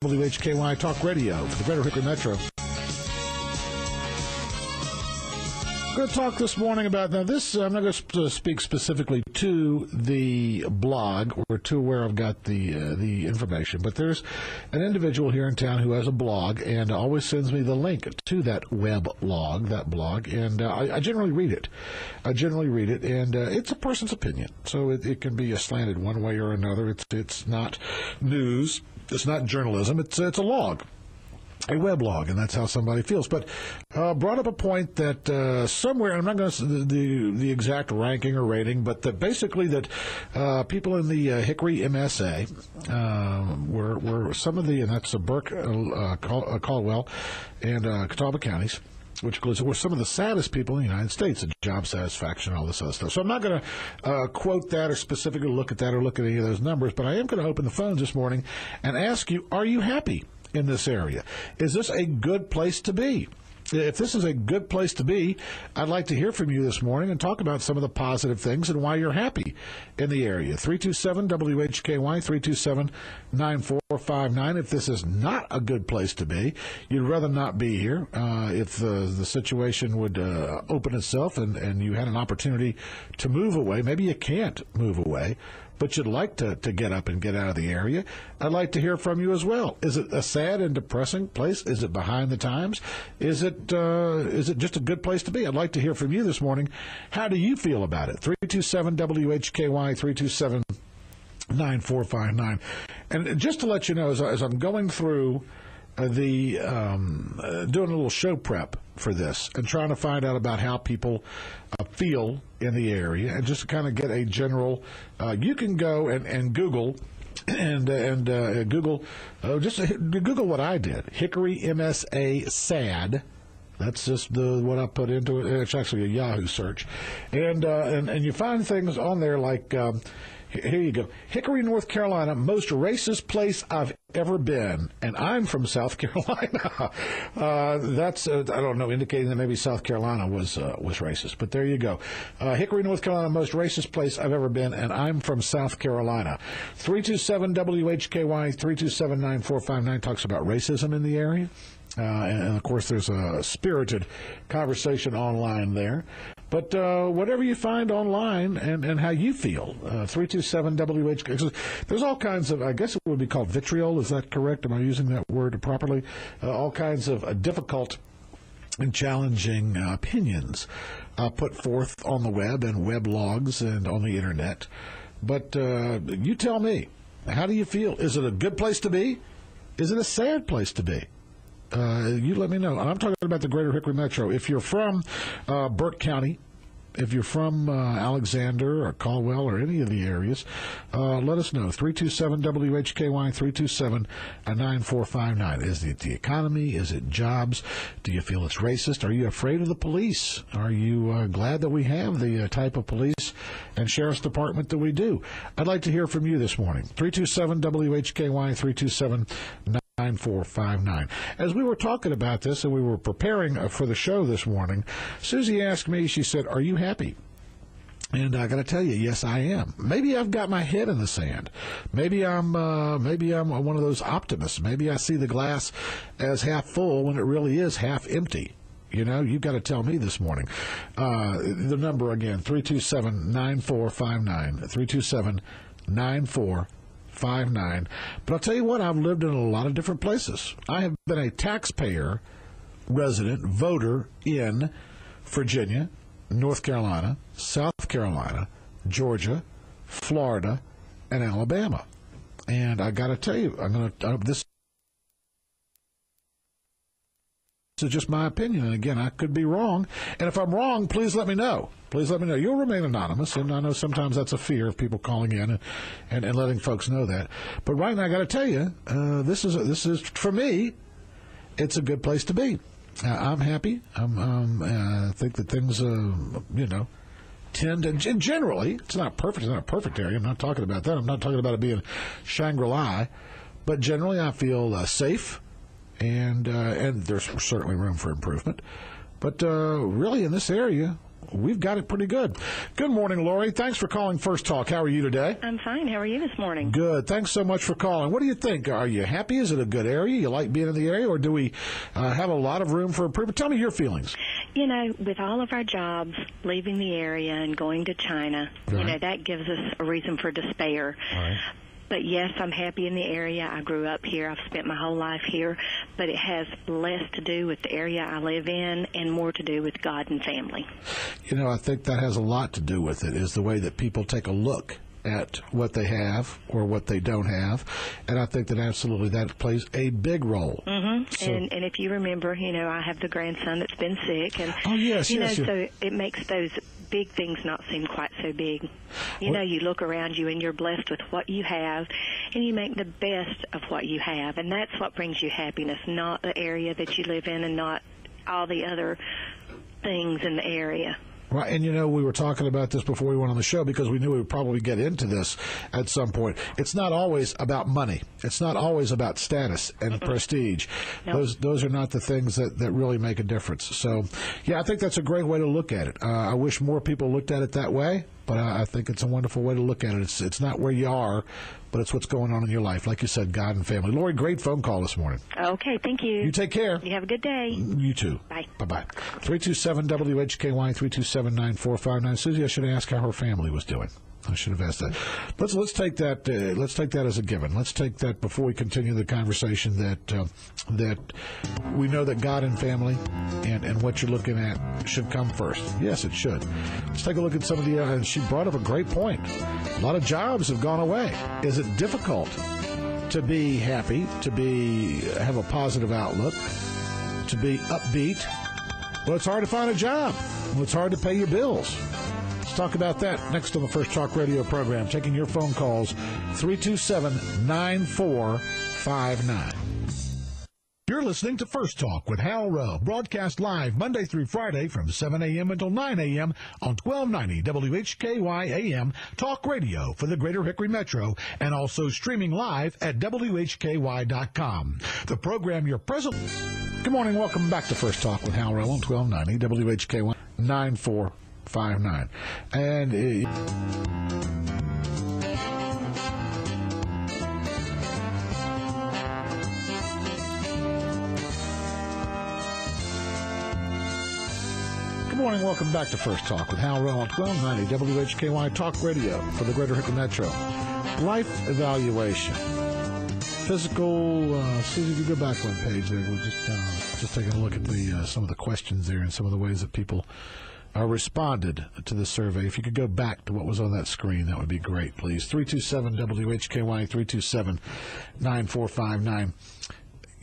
WHKY Talk Radio for the Greater Hickory Metro. I'm going to talk this morning about, now this, I'm not going to speak specifically to the blog. We're too aware I've got the information, but there's an individual here in town who has a blog and always sends me the link to that blog, and I generally read it. And it's a person's opinion, so it can be slanted one way or another. It's not news, it's not journalism, it's a log. A weblog, and that's how somebody feels. But brought up a point that somewhere, and I'm not going to the exact ranking or rating, but that basically that people in the Hickory MSA were some of the, and that's the Burke, Caldwell, and Catawba counties, which were some of the saddest people in the United States, and job satisfaction, all this other stuff. So I'm not going to quote that or specifically look at that or look at any of those numbers, but I am going to open the phones this morning and ask you, are you happy in this area? Is this a good place to be? If this is a good place to be, I'd like to hear from you this morning and talk about some of the positive things and why you're happy in the area. 327-WHKY, 327-9459. If this is not a good place to be, you'd rather not be here. If the situation would open itself and you had an opportunity to move away, maybe you can't move away, but you'd like to get up and get out of the area, I'd like to hear from you as well. Is it a sad and depressing place? Is it behind the times? Is it just a good place to be? I'd like to hear from you this morning. How do you feel about it? 327-WHKY, 327-9459. And just to let you know, as I'm going through doing a little show prep for this and trying to find out about how people feel in the area, and just to kind of get a general, you can go and Google and Google, just Google what I did, Hickory MSA SAD. That's just what I put into it. It's actually a Yahoo search, and you find things on there like. Here you go. Hickory, North Carolina, most racist place I've ever been. And I'm from South Carolina. That's, I don't know, indicating that maybe South Carolina was racist. But there you go. Hickory, North Carolina, most racist place I've ever been. And I'm from South Carolina. 327-WHKY, 327-9459 talks about racism in the area. And, of course, there's a spirited conversation online there. But whatever you find online and how you feel, 327-WHK. There's all kinds of, I guess it would be called vitriol. Is that correct? Am I using that word properly? All kinds of difficult and challenging opinions put forth on the web and weblogs and on the Internet. But you tell me, how do you feel? Is it a good place to be? Is it a sad place to be? You let me know. And I'm talking about the Greater Hickory Metro. If you're from Burke County, if you're from Alexander or Caldwell or any of the areas, let us know. 327-WHKY, 327-9459. Is it the economy? Is it jobs? Do you feel it's racist? Are you afraid of the police? Are you glad that we have the type of police and sheriff's department that we do? I'd like to hear from you this morning. 327-WHKY, 327-9459. As we were talking about this and we were preparing for the show this morning, Susie asked me, she said, are you happy? And I got to tell you, yes, I am. Maybe I've got my head in the sand. Maybe I'm one of those optimists. Maybe I see the glass as half full when it really is half empty. You know, you've got to tell me this morning. The number again, 327-9459, 327-9459. But I'll tell you what, I've lived in a lot of different places. I have been a taxpayer, resident, voter in Virginia, North Carolina, South Carolina, Georgia, Florida, and Alabama. And I got to tell you, this is just my opinion. And again, I could be wrong. And if I'm wrong, please let me know. Please let me know. You'll remain anonymous, and I know sometimes that's a fear of people calling in and letting folks know that. But right now, I got to tell you, this is for me, it's a good place to be. I'm happy. I think that things, tend, and generally, it's not perfect. It's not a perfect area. I'm not talking about that. I'm not talking about it being Shangri-La. But generally, I feel safe, and there's certainly room for improvement. But really, in this area, we've got it pretty good. Good morning, Lori. Thanks for calling First Talk. How are you today? I'm fine. How are you this morning? Good. Thanks so much for calling. What do you think? Are you happy? Is it a good area? You like being in the area, or do we have a lot of room for improvement? Tell me your feelings. You know, with all of our jobs, leaving the area and going to China, Right. that gives us a reason for despair. All right. But yes, I'm happy in the area. I grew up here. I've spent my whole life here. But it has less to do with the area I live in and more to do with God and family. I think that has a lot to do with it, is the way that people take a look at what they have or what they don't have. And I think that absolutely that plays a big role. Mm-hmm. So, and if you remember, I have the grandson that's been sick. And, yes. So it makes those big things not seem quite so big. You look around you and you're blessed with what you have, and you make the best of what you have. And that's what brings you happiness, not the area that you live in and not all the other things in the area. Right, and we were talking about this before we went on the show because we knew we would probably get into this at some point. It's not always about money. It's not always about status and prestige. Nope. Those are not the things that really make a difference. So, yeah, I think that's a great way to look at it. I wish more people looked at it that way, but I think it's a wonderful way to look at it. It's not where you are, but it's what's going on in your life. Like you said, God and family. Lori, great phone call this morning. Okay, thank you. You take care. You have a good day. You too. Bye. Bye-bye. 327-WHKY, 327-9459. Susie, I should ask how her family was doing. I should have asked that. Let's take that. Let's take that as a given. Let's take that before we continue the conversation. That we know that God and family and what you're looking at should come first. Yes, it should. Let's take a look at some of the. And she brought up a great point. A lot of jobs have gone away. Is it difficult to be happy, to have a positive outlook, to be upbeat? Well, it's hard to find a job. Well, it's hard to pay your bills. Let's talk about that next on the First Talk Radio program. Taking your phone calls, 327-9459. You're listening to First Talk with Hal Rowe, broadcast live Monday through Friday from 7 a.m. until 9 a.m. on 1290 WHKY AM, talk radio for the Greater Hickory Metro, and also streaming live at WHKY.com. The program you're present. Good morning. Welcome back to First Talk with Hal Rowe on 1290 WHKY 9459. And good morning. Welcome back to First Talk with Hal Rowe on 1290 WHKY Talk Radio for the Greater Hickory Metro. Life evaluation. Physical, Susie, if you go back one page there, we're just taking a look at some of the questions there and some of the ways that people responded to the survey. If you could go back to what was on that screen, that would be great, please. 327-WHKY, 327-9459.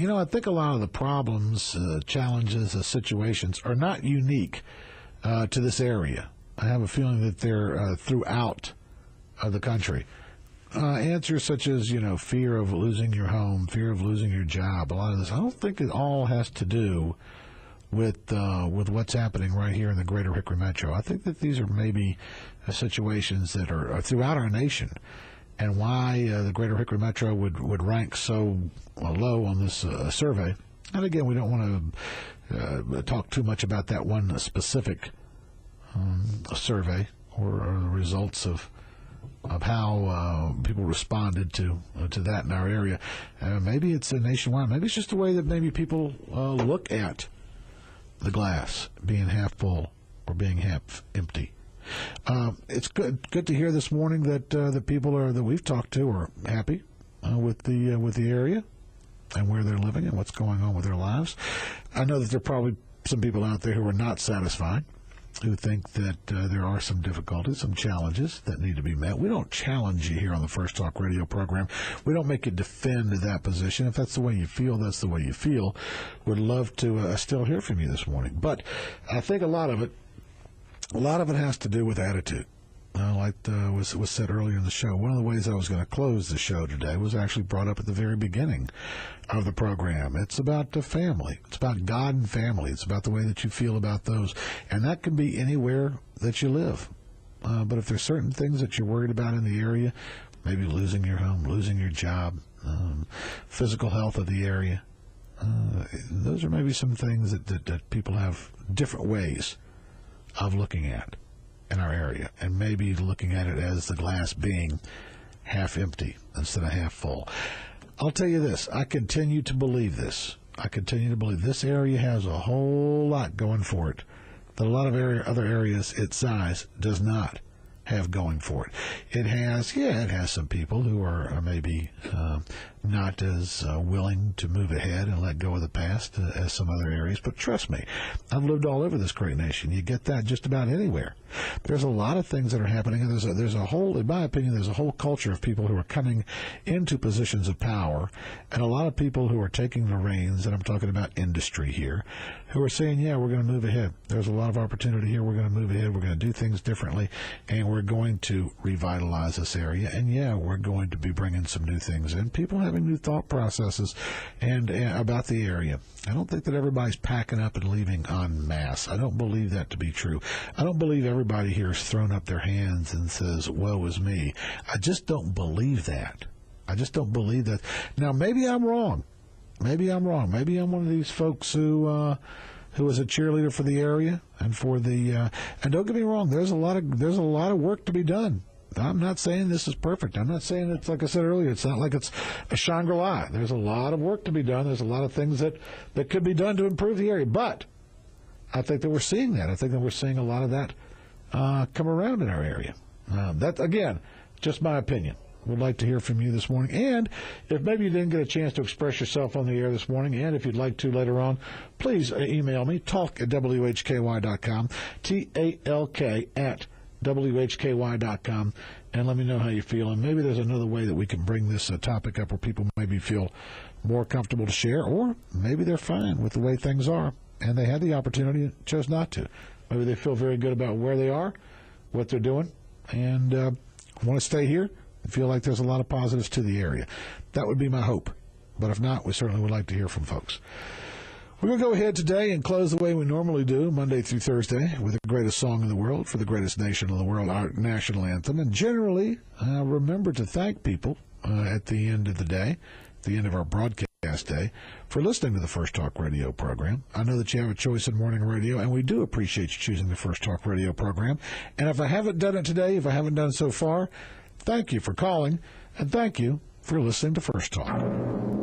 I think a lot of the problems, challenges, situations are not unique to this area. I have a feeling that they're throughout the country. Answers such as, fear of losing your home, fear of losing your job, a lot of this, I don't think it all has to do with what's happening right here in the Greater Hickory Metro. I think that these are maybe situations that are throughout our nation, and why the Greater Hickory Metro would rank so low on this survey. And again, we don't want to talk too much about that one specific survey or the results of how people responded to that in our area. Maybe it's a nationwide. Maybe it's just the way that maybe people look at the glass being half full or being half empty. It's good to hear this morning that the people that we've talked to are happy with the area and where they're living and what's going on with their lives. I know that there are probably some people out there who are not satisfied, who think that there are some difficulties, some challenges that need to be met. We don't challenge you here on the First Talk Radio program. We don't make you defend that position. If that's the way you feel, that's the way you feel. Would love to still hear from you this morning. But I think a lot of it has to do with attitude. Like was said earlier in the show, one of the ways I was going to close the show today was actually brought up at the very beginning of the program. It's about the family. It's about God and family. It's about the way that you feel about those. And that can be anywhere that you live. But if there's certain things that you're worried about in the area, maybe losing your home, losing your job, physical health of the area, those are maybe some things that people have different ways of looking at in our area, and maybe looking at it as the glass being half empty instead of half full. I'll tell you this, I continue to believe this. I continue to believe this area has a whole lot going for it that a lot of other areas its size does not have going for it. It has some people who are maybe not as willing to move ahead and let go of the past as some other areas. But trust me, I've lived all over this great nation. You get that just about anywhere. There's a lot of things that are happening, and there's a whole, in my opinion, there's a whole culture of people who are coming into positions of power, and a lot of people who are taking the reins, and I'm talking about industry here, who are saying, yeah, we're going to move ahead. There's a lot of opportunity here. We're going to move ahead. We're going to do things differently, and we're going to revitalize this area. And yeah, we're going to be bringing some new things in. People having new thought processes and about the area. I don't think that everybody's packing up and leaving en masse. I don't believe that to be true. I don't believe everybody here has thrown up their hands and says, woe is me. I just don't believe that. I just don't believe that. Now, maybe I'm wrong. Maybe I'm wrong. Maybe I'm one of these folks who is a cheerleader for the area and for the and don't get me wrong, there's a lot of work to be done. I'm not saying this is perfect. I'm not saying it's, like I said earlier, it's not like it's a Shangri-La. There's a lot of work to be done. There's a lot of things that could be done to improve the area. But I think that we're seeing that. I think that we're seeing a lot of that come around in our area. That, again, just my opinion. Would like to hear from you this morning. And if maybe you didn't get a chance to express yourself on the air this morning, and if you'd like to later on, please email me, talk@whky.com, TALK@WHKY.com, and let me know how you feel. And maybe there's another way that we can bring this topic up where people maybe feel more comfortable to share, or maybe they're fine with the way things are, and they had the opportunity and chose not to. Maybe they feel very good about where they are, what they're doing, and want to stay here and feel like there's a lot of positives to the area. That would be my hope. But if not, we certainly would like to hear from folks. We're going to go ahead today and close the way we normally do, Monday through Thursday, with the greatest song in the world for the greatest nation in the world, our national anthem. And generally, remember to thank people at the end of the day, at the end of our broadcast day, for listening to the First Talk Radio program. I know that you have a choice in morning radio, and we do appreciate you choosing the First Talk Radio program. And if I haven't done it today, if I haven't done it so far, thank you for calling, and thank you for listening to First Talk.